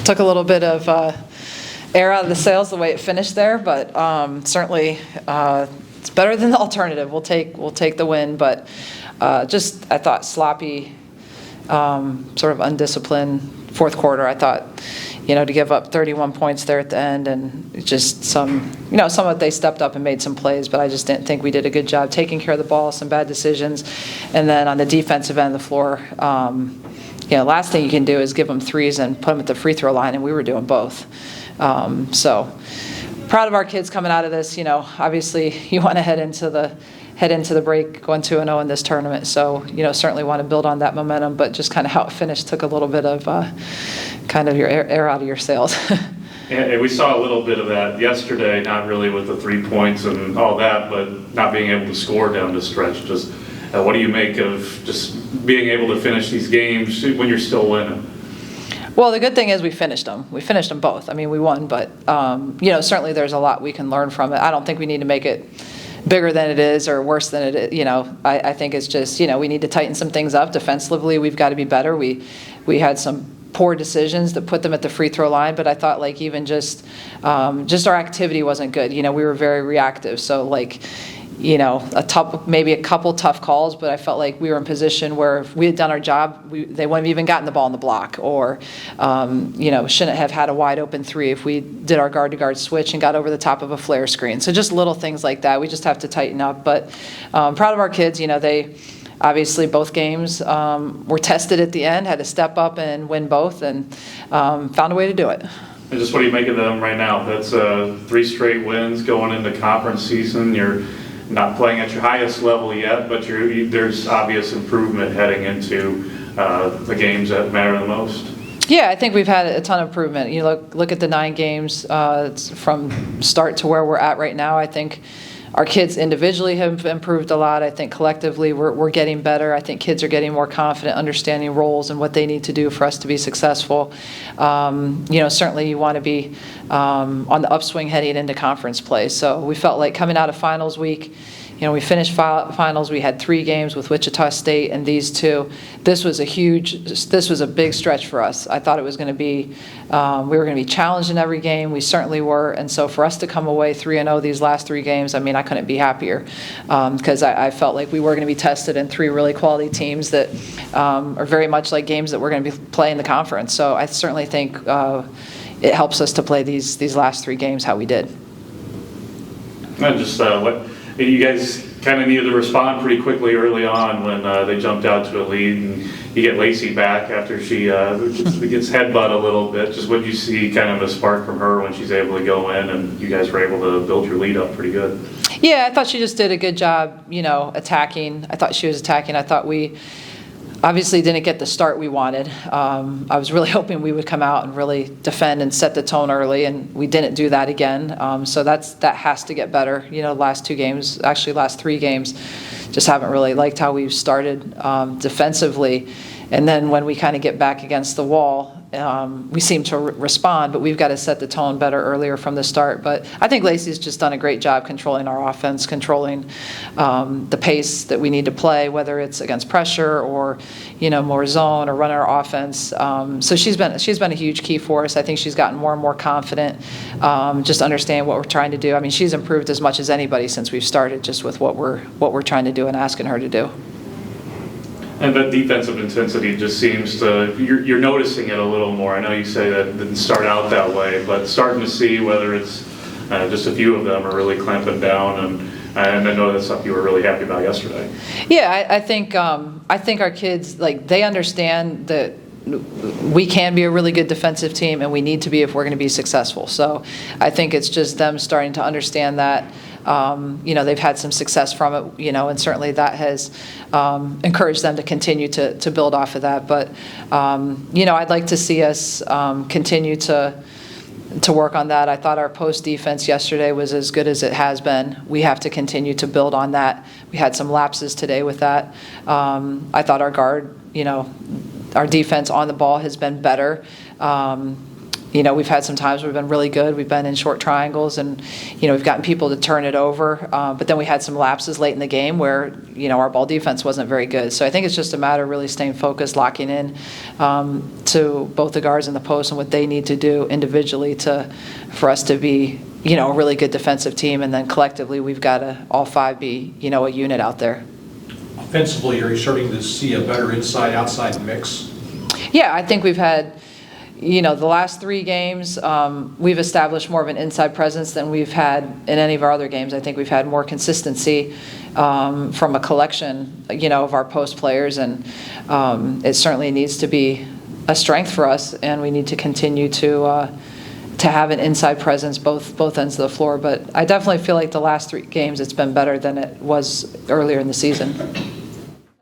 took a little bit of air out of the sails the way it finished there, but certainly it's better than the alternative. We'll take the win, but just I thought sloppy, sort of undisciplined fourth quarter. I thought, to give up 31 points there at the end, and just some of it they stepped up and made some plays, but I just didn't think we did a good job taking care of the ball, some bad decisions. And then on the defensive end of the floor, last thing you can do is give them threes and put them at the free throw line, and we were doing both. So proud of our kids coming out of this. Obviously you want to head into the break going 2-0 in this tournament. So, certainly want to build on that momentum, but just kind of how it finished took a little bit of kind of your air out of your sails. And we saw a little bit of that yesterday, not really with the 3 points and all that, but not being able to score down the stretch. Just what do you make of just being able to finish these games when you're still winning? Well, the good thing is we finished them. We finished them both. I mean, we won, but, certainly there's a lot we can learn from it. I don't think we need to make it bigger than it is or worse than it is. I think it's just, we need to tighten some things up. Defensively, we've got to be better. We had some poor decisions that put them at the free throw line, but I thought even just our activity wasn't good. We were very reactive. So maybe a couple tough calls, but I felt like we were in position where if we had done our job, they wouldn't have even gotten the ball in the block, or shouldn't have had a wide open three if we did our guard to guard switch and got over the top of a flare screen. So just little things like that. We just have to tighten up. But proud of our kids. They obviously both games were tested at the end, had to step up and win both, and found a way to do it. And just what do you make of them right now? That's 3 straight wins going into conference season. You're not playing at your highest level yet, but there's obvious improvement heading into the games that matter the most. Yeah, I think we've had a ton of improvement. Look at the 9 games from start to where we're at right now. I think our kids individually have improved a lot. I think collectively we're getting better. I think kids are getting more confident, understanding roles and what they need to do for us to be successful. Certainly you want to be on the upswing heading into conference play. So we felt like coming out of finals week, we finished finals. We had 3 games with Wichita State and these 2. This was a big stretch for us. I thought it was going to be, we were going to be challenged in every game. We certainly were. And so for us to come away 3-0 these last 3 games, I couldn't be happier, because I felt like we were going to be tested in 3 really quality teams that are very much like games that we're going to be playing the conference. So I certainly think it helps us to play these last 3 games how we did. And just you guys kind of needed to respond pretty quickly early on when they jumped out to a lead, and you get Lacey back after she gets headbutt a little bit. Just what you see kind of a spark from her when she's able to go in, and you guys were able to build your lead up pretty good. Yeah, I thought she just did a good job, attacking. I thought she was attacking. I thought we obviously didn't get the start we wanted. I was really hoping we would come out and really defend and set the tone early, and we didn't do that again. So that has to get better. Last 2 games, actually last 3 games, just haven't really liked how we've started defensively. And then when we kind of get back against the wall, we seem to respond, but we've got to set the tone better earlier from the start. But I think Lacey's just done a great job controlling our offense, controlling the pace that we need to play, whether it's against pressure or more zone or running our offense. So she's been a huge key for us. I think she's gotten more and more confident, just understanding what we're trying to do. She's improved as much as anybody since we've started, just with what we're trying to do and asking her to do. And that defensive intensity just seems to, you're noticing it a little more. I know you say that it didn't start out that way, but starting to see whether it's just a few of them are really clamping down, and I know that's something you were really happy about yesterday. Yeah, I think our kids, they understand that we can be a really good defensive team, and we need to be if we're going to be successful. So I think it's just them starting to understand that. They've had some success from it, and certainly that has encouraged them to continue to build off of that. But, I'd like to see us continue to work on that. I thought our post defense yesterday was as good as it has been. We have to continue to build on that. We had some lapses today with that. I thought our guard, our defense on the ball has been better. We've had some times we've been really good. We've been in short triangles, and we've gotten people to turn it over. But then we had some lapses late in the game where our ball defense wasn't very good. So I think it's just a matter of really staying focused, locking in to both the guards and the post and what they need to do individually for us to be a really good defensive team, and then collectively we've got to all five be a unit out there. Offensively, are you starting to see a better inside-outside mix? Yeah, I think we've had, the last 3 games, we've established more of an inside presence than we've had in any of our other games. I think we've had more consistency from a collection, of our post players, and it certainly needs to be a strength for us, and we need to continue to have an inside presence both ends of the floor. But I definitely feel like the last 3 games it's been better than it was earlier in the season.